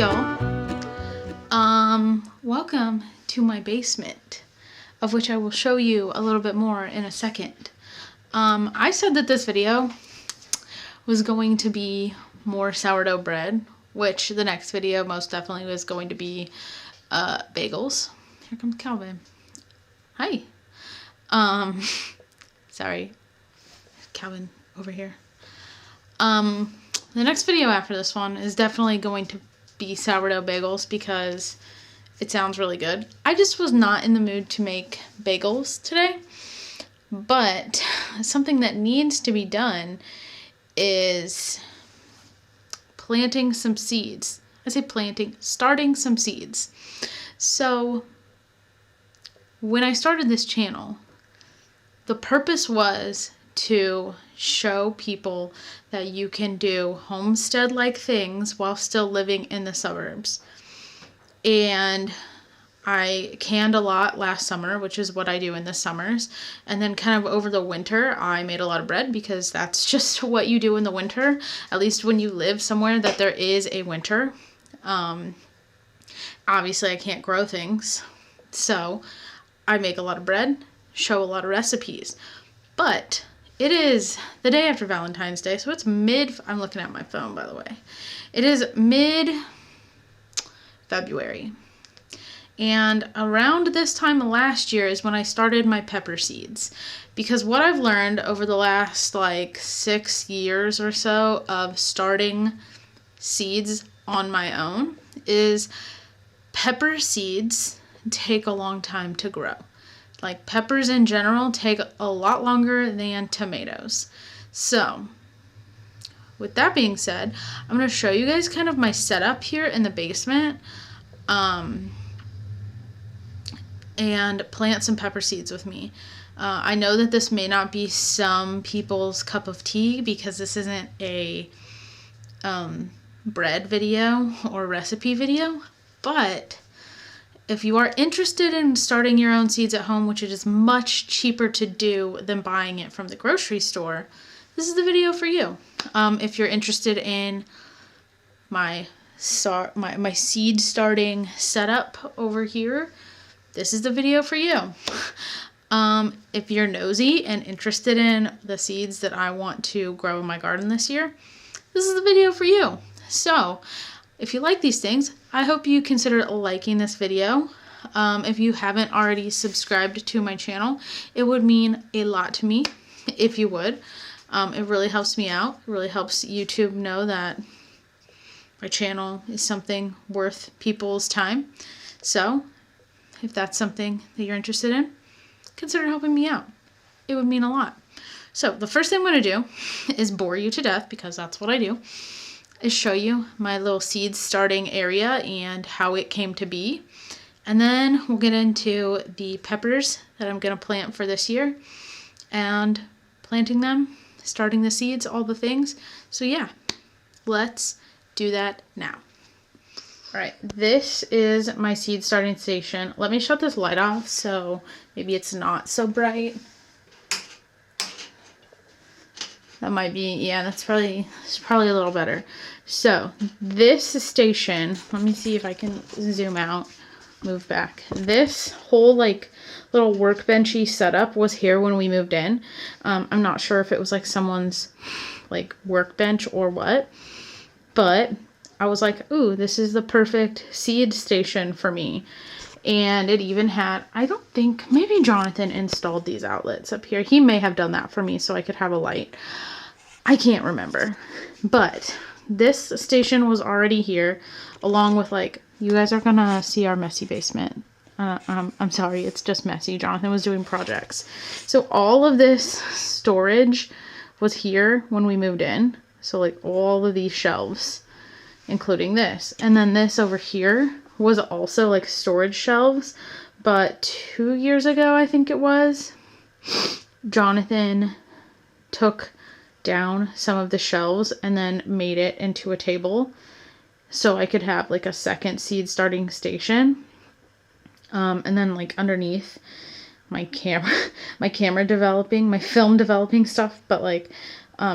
y'all? Welcome to my basement, of which I will show you a little bit more in a second. I said that this video was going to be more sourdough bread, which the next video most definitely was going to be bagels. Here comes Calvin. Hi. Sorry. Calvin over here. The next video after this one is definitely going to be sourdough bagels because it sounds really good. I just was not in the mood to make bagels today, but something that needs to be done is planting some seeds. I say planting, starting some seeds. So when I started this channel, the purpose was to show people that you can do homestead-like things while still living in the suburbs. And I canned a lot last summer, which is what I do in the summers. And then kind of over the winter, I made a lot of bread because that's just what you do in the winter, at least when you live somewhere that there is a winter. Obviously, I can't grow things, so I make a lot of bread, show a lot of recipes. But it is the day after Valentine's Day, so it's I'm looking at my phone, by the way. It is mid-February. And around this time last year is when I started my pepper seeds. Because what I've learned over the last 6 years or so of starting seeds on my own is pepper seeds take a long time to grow. Like peppers in general take a lot longer than tomatoes. So with that being said, I'm going to show you guys kind of my setup here in the basement. And plant some pepper seeds with me. I know that this may not be some people's cup of tea because this isn't a bread video or recipe video, but if you are interested in starting your own seeds at home, which it is much cheaper to do than buying it from the grocery store, this is the video for you. If you're interested in my seed starting setup over here, this is the video for you. If you're nosy and interested in the seeds that I want to grow in my garden this year, this is the video for you. So, if you like these things, I hope you consider liking this video. If you haven't already subscribed to my channel, it would mean a lot to me if you would. It really helps me out. It really helps YouTube know that my channel is something worth people's time. So, if that's something that you're interested in, consider helping me out. It would mean a lot. So the first thing I'm going to do is bore you to death, because that's what I do, is show you my little seed starting area and how it came to be. And then we'll get into the peppers that I'm going to plant for this year and planting them, starting the seeds, all the things. So yeah, let's do that now. Alright, this is my seed starting station. Let me shut this light off so maybe it's not so bright. That might be, yeah, it's probably a little better. So, this station, let me see if I can zoom out, move back. This whole little workbenchy setup was here when we moved in. I'm not sure if it was someone's workbench or what, but I was like, ooh, this is the perfect seed station for me. And it even had, I don't think, maybe Jonathan installed these outlets up here. He may have done that for me so I could have a light. I can't remember. But this station was already here, along with you guys are gonna see our messy basement. I'm sorry, it's just messy. Jonathan was doing projects. So all of this storage was here when we moved in. So all of these shelves, including this. And then this over here was also storage shelves, but 2 years ago, I think it was, Jonathan took down some of the shelves and then made it into a table so I could have a second seed starting station. And then underneath my camera developing, my film developing stuff, but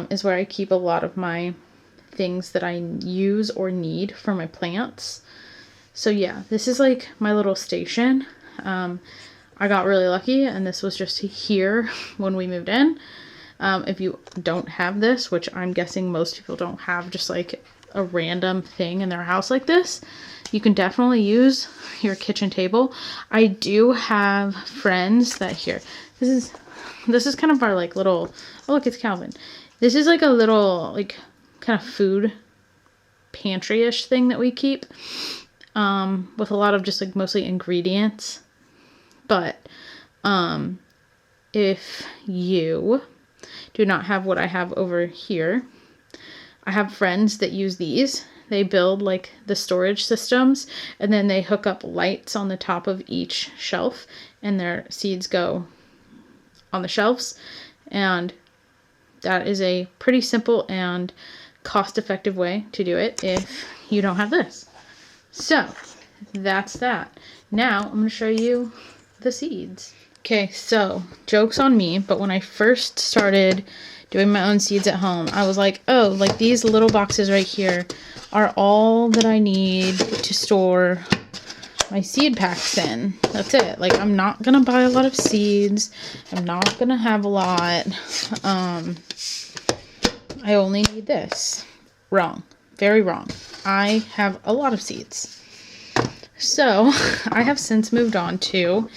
is where I keep a lot of my things that I use or need for my plants. So yeah, this is like my little station. I got really lucky, and this was just here when we moved in. If you don't have this, which I'm guessing most people don't have just like a random thing in their house like this, you can definitely use your kitchen table. I do have friends that here, this is kind of our like little, oh look, it's Calvin. This is like a little like kind of food pantry-ish thing that we keep, with a lot of just like mostly ingredients. But if you do not have what I have over here, I have friends that use these. They build like the storage systems, and then they hook up lights on the top of each shelf, and their seeds go on the shelves. And that is a pretty simple and cost-effective way to do it if you don't have this. So that's that. Now I'm going to show you the seeds. Okay, so joke's on me, but when I first started doing my own seeds at home, I was like, oh, like these little boxes right here are all that I need to store my seed packs in. That's it. Like, I'm not gonna buy a lot of seeds. I'm not gonna have a lot. I only need this. Wrong. Very wrong. I have a lot of seeds. So I have since moved on to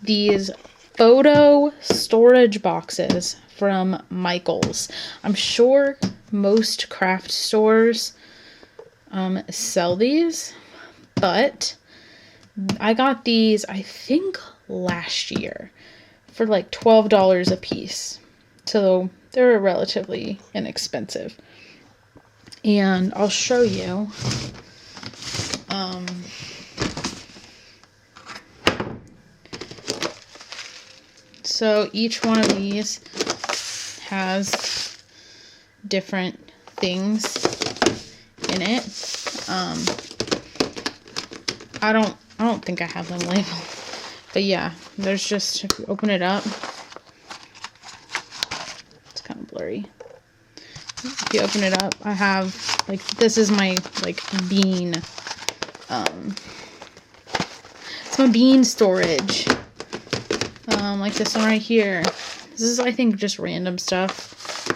these photo storage boxes from Michael's. I'm sure most craft stores sell these, but I got these, I think, last year for like $12 a piece. So they're relatively inexpensive. And I'll show you. So each one of these has different things in it. I don't think I have them labeled. But yeah, there's just, if you open it up, it's kind of blurry. If you open it up, I have, like, this is my, like, bean, it's my bean storage. Like this one right here. This is, I think, just random stuff.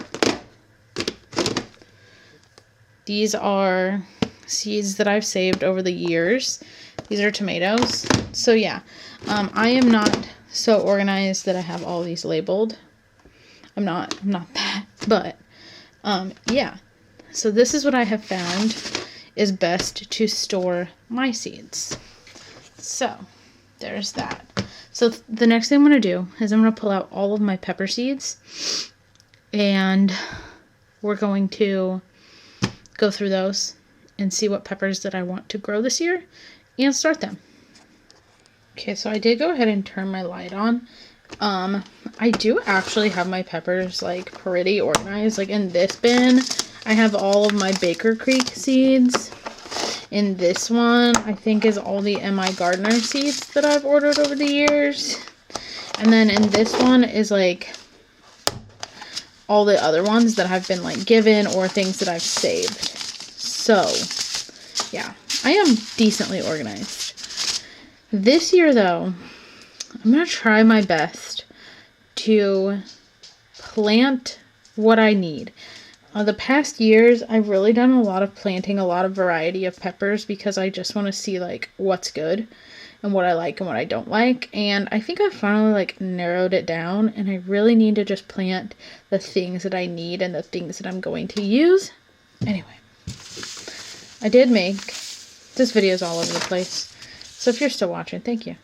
These are seeds that I've saved over the years. These are tomatoes. So yeah, I am not so organized that I have all these labeled. I'm not that, but yeah. So this is what I have found is best to store my seeds. So there's that. So the next thing I'm going to do is I'm going to pull out all of my pepper seeds, and we're going to go through those and see what peppers that I want to grow this year and start them. Okay, so I did go ahead and turn my light on. I do actually have my peppers like pretty organized. Like in this bin, I have all of my Baker Creek seeds. In this one, I think is all the M.I. Gardner seeds that I've ordered over the years. And then in this one is like all the other ones that have been like given or things that I've saved. So yeah, I am decently organized. This year though, I'm going to try my best to plant what I need. The past years, I've really done a lot of planting, a lot of variety of peppers because I just want to see like what's good and what I like and what I don't like. And I think I've finally like narrowed it down, and I really need to just plant the things that I need and the things that I'm going to use. Anyway, I did make, this video is all over the place, so if you're still watching, thank you.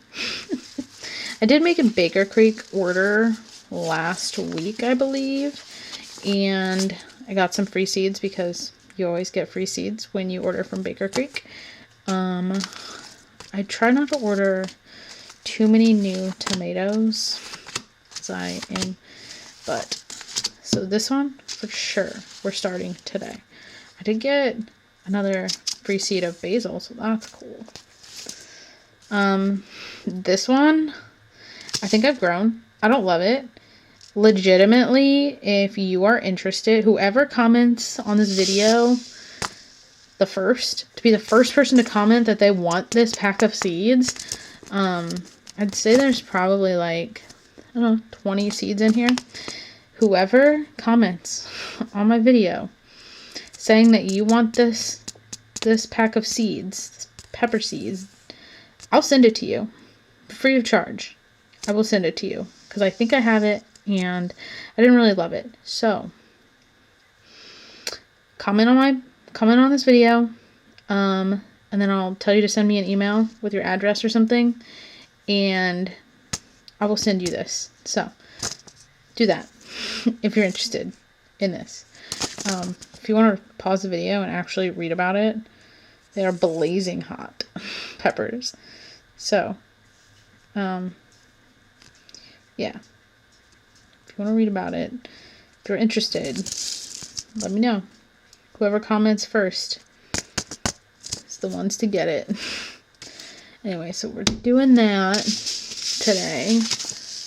I did make a Baker Creek order last week, I believe, and I got some free seeds because you always get free seeds when you order from Baker Creek. I try not to order too many new tomatoes as I am, but so this one for sure we're starting today. I did get another free seed of basil, so that's cool. This one I think I've grown. I don't love it. Legitimately, if you are interested, whoever comments on this video to be the first person to comment that they want this pack of seeds. I'd say there's probably like, I don't know, 20 seeds in here. Whoever comments on my video saying that you want this pack of seeds, pepper seeds, I'll send it to you free of charge. I will send it to you because I think I have it and I didn't really love it. So comment on this video, and then I'll tell you to send me an email with your address or something, and I will send you this. So do that if you're interested in this. If you want to pause the video and actually read about it, they are blazing hot peppers. So, yeah. If you want to read about it, if you're interested, let me know. Whoever comments first is the ones to get it. Anyway, so we're doing that today.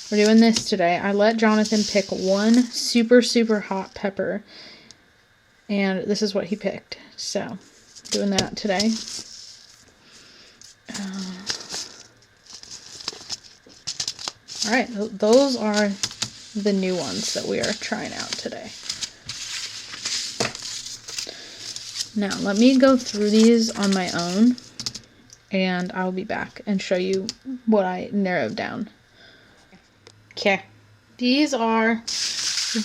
We're doing this today. I let Jonathan pick one super, super hot pepper, and this is what he picked. So, doing that today. Alright, those are the new ones that we are trying out today. Now, let me go through these on my own, and I'll be back and show you what I narrowed down. Okay, these are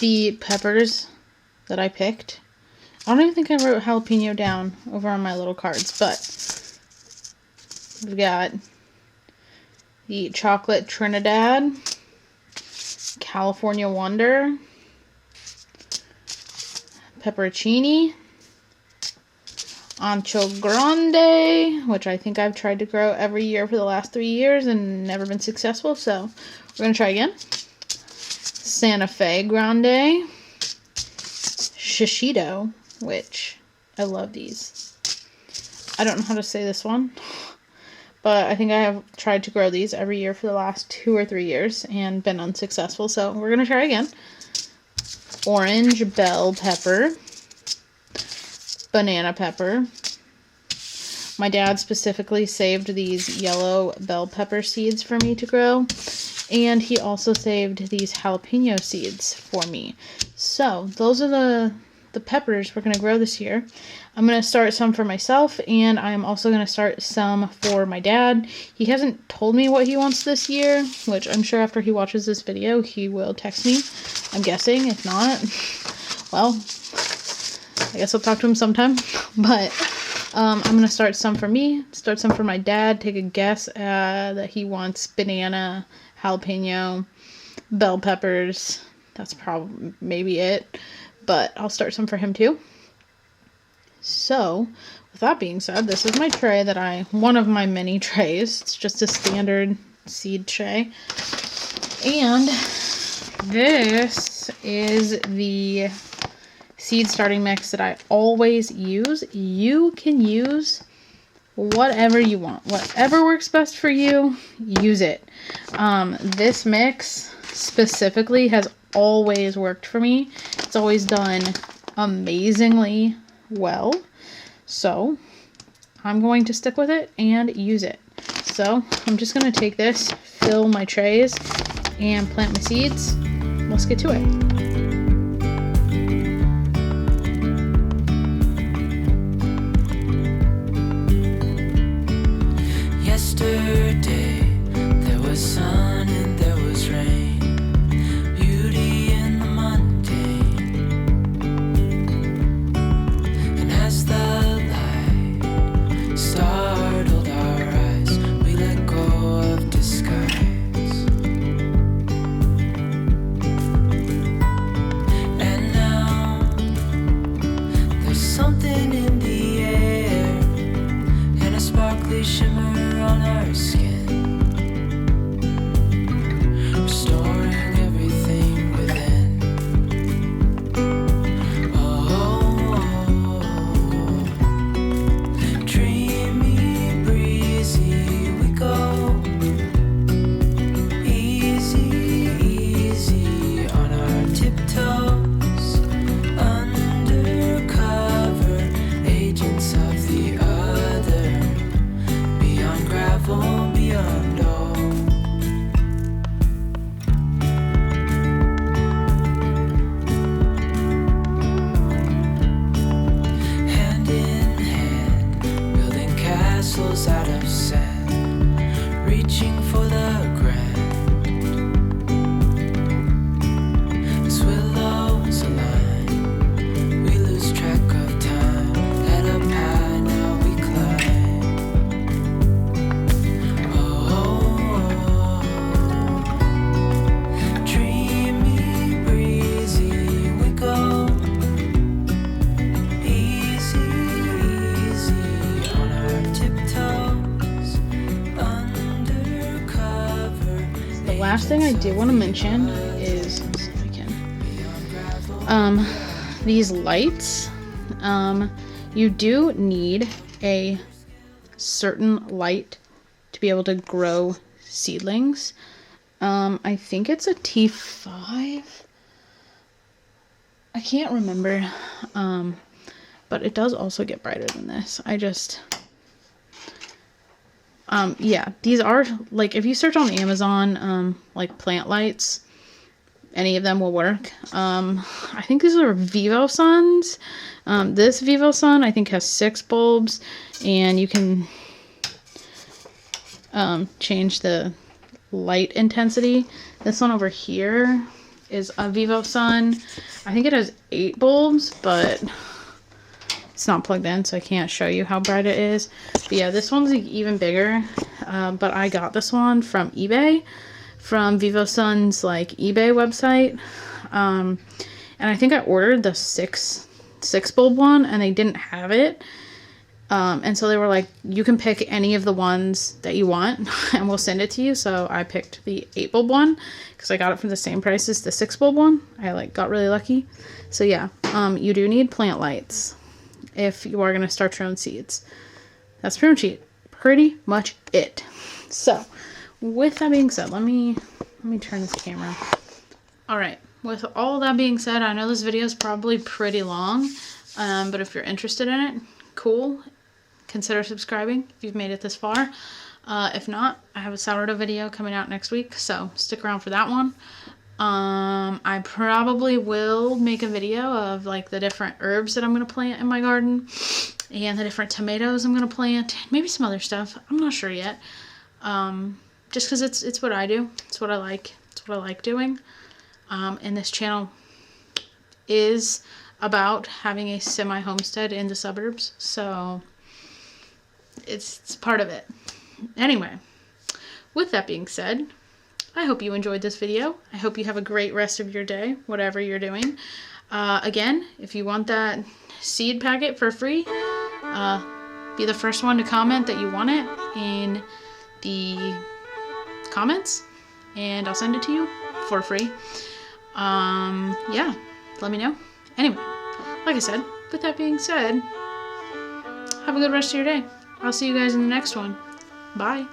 the peppers that I picked. I don't even think I wrote jalapeno down over on my little cards, but we've got the chocolate Trinidad, California Wonder, pepperoncini, Ancho Grande, which I think I've tried to grow every year for the last 3 years and never been successful, so we're going to try again. Santa Fe Grande, Shishito, which I love these. I don't know how to say this one, but I think I have tried to grow these every year for the last 2 or 3 years and been unsuccessful, so we're going to try again. Orange bell pepper, banana pepper. My dad specifically saved these yellow bell pepper seeds for me to grow, and he also saved these jalapeno seeds for me. So those are the peppers we're going to grow this year. I'm going to start some for myself, and I'm also going to start some for my dad. He hasn't told me what he wants this year, which I'm sure after he watches this video he will text me, I'm guessing. If not, well, I guess I'll talk to him sometime. But I'm going to start some for me, start some for my dad, take a guess that he wants banana, jalapeno, bell peppers. That's probably maybe it, but I'll start some for him too. So, with that being said, this is my tray one of my many trays. It's just a standard seed tray. And this is the seed starting mix that I always use. You can use whatever you want. Whatever works best for you, use it. This mix specifically has always worked for me. It's always done amazingly well. So I'm going to stick with it and use it. So I'm just going to take this, fill my trays, and plant my seeds. Let's get to it. Yesterday there was sun and there was rain, beauty in the mundane. And as the light startled our eyes, we let go of disguise. And now there's something in the air and a sparkly shimmer on our skin, restoring everything within. Oh, dreamy, breezy, we go. Easy, easy on our tiptoes, undercover agents of vessels out of sand, reaching for the grand. As willows align, we lose track of time. Head up high, now we climb. Oh, dreamy, breezy, we go. Easy, easy on our tiptoes, undercover. The last thing I do want to mention is, let's see if I can, these lights. You do need a certain light to be able to grow seedlings. I think it's a T5. I can't remember. But it does also get brighter than this. Yeah, these are, like, if you search on Amazon, like plant lights, any of them will work. I think these are Vivo Suns. This Vivo Sun, I think, has 6 bulbs, and you can change the light intensity. This one over here is a Vivo Sun. I think it has 8 bulbs, but it's not plugged in, so I can't show you how bright it is. But yeah, this one's even bigger, but I got this one from eBay, from Vivo Sun's like eBay website, and I think I ordered the 6 bulb one, and they didn't have it, and so they were like, you can pick any of the ones that you want, and we'll send it to you. So I picked the 8 bulb one, because I got it for the same price as the 6 bulb one. I like got really lucky. So yeah, you do need plant lights if you are going to start your own seeds. That's pretty much it. So with that being said, let me turn this camera. All right, with all that being said, I know this video is probably pretty long, but if you're interested in it, cool. Consider subscribing if you've made it this far. If not, I have a sourdough video coming out next week, so stick around for that one. I probably will make a video of like the different herbs that I'm going to plant in my garden, and the different tomatoes I'm going to plant, maybe some other stuff. I'm not sure yet. Just because it's what I do. It's what I like. It's what I like doing. And this channel is about having a semi-homestead in the suburbs, so it's part of it. Anyway, with that being said, I hope you enjoyed this video. I hope you have a great rest of your day, whatever you're doing. Again, if you want that seed packet for free, be the first one to comment that you want it in the comments, and I'll send it to you for free. Yeah, let me know. Anyway, like I said, with that being said, have a good rest of your day. I'll see you guys in the next one. Bye.